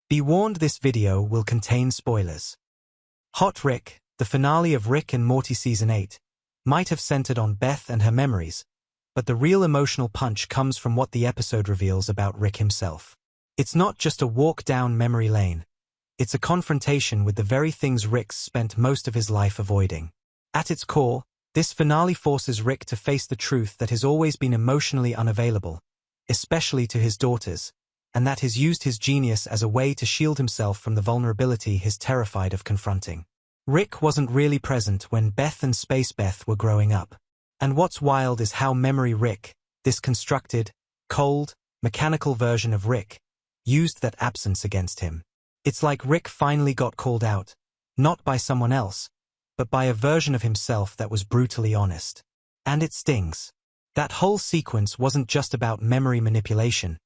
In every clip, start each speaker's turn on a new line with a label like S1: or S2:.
S1: Be warned, this video will contain spoilers. Hot Rick, the finale of Rick and Morty Season 8, might have centered on Beth and her memories, but the real emotional punch comes from what the episode reveals about Rick himself. It's not just a walk down memory lane. It's a confrontation with the very things Rick spent most of his life avoiding. At its core, this finale forces Rick to face the truth that he's always been emotionally unavailable, especially to his daughters, and that he's used his genius as a way to shield himself from the vulnerability he's terrified of confronting. Rick wasn't really present when Beth and Space Beth were growing up. And what's wild is how Memory Rick, this constructed, cold, mechanical version of Rick, used that absence against him. It's like Rick finally got called out, not by someone else, but by a version of himself that was brutally honest. And it stings. That whole sequence wasn't just about memory manipulation.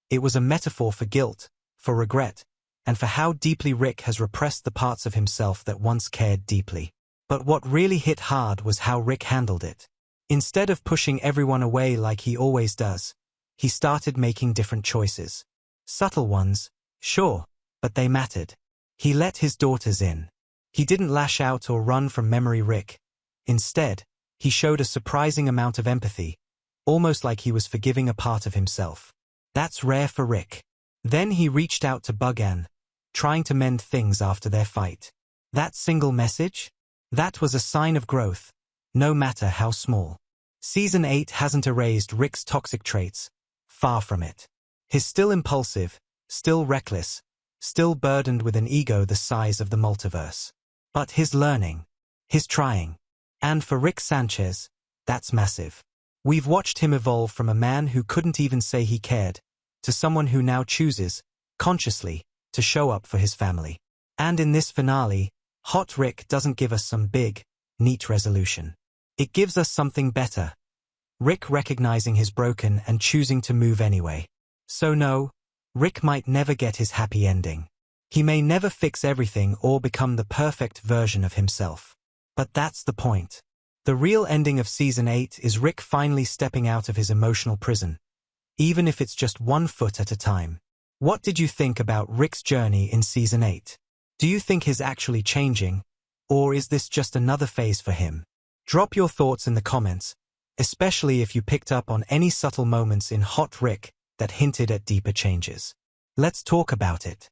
S1: It was a metaphor for guilt, for regret, and for how deeply Rick has repressed the parts of himself that once cared deeply. But what really hit hard was how Rick handled it. Instead of pushing everyone away like he always does, he started making different choices. Subtle ones, sure, but they mattered. He let his daughters in. He didn't lash out or run from Memory Rick. Instead, he showed a surprising amount of empathy, almost like he was forgiving a part of himself. That's rare for Rick. Then he reached out to Bugan, trying to mend things after their fight. That single message? That was a sign of growth, no matter how small. Season 8 hasn't erased Rick's toxic traits, far from it. He's still impulsive, still reckless, still burdened with an ego the size of the multiverse. But he's learning, he's trying. And for Rick Sanchez, that's massive. We've watched him evolve from a man who couldn't even say he cared, to someone who now chooses, consciously, to show up for his family. And in this finale, Hot Rick doesn't give us some big, neat resolution. It gives us something better. Rick recognizing his broken and choosing to move anyway. So no, Rick might never get his happy ending. He may never fix everything or become the perfect version of himself. But that's the point. The real ending of Season 8 is Rick finally stepping out of his emotional prison, even if it's just 1 foot at a time. What did you think about Rick's journey in Season 8? Do you think he's actually changing, or is this just another phase for him? Drop your thoughts in the comments, especially if you picked up on any subtle moments in Hot Rick that hinted at deeper changes. Let's talk about it.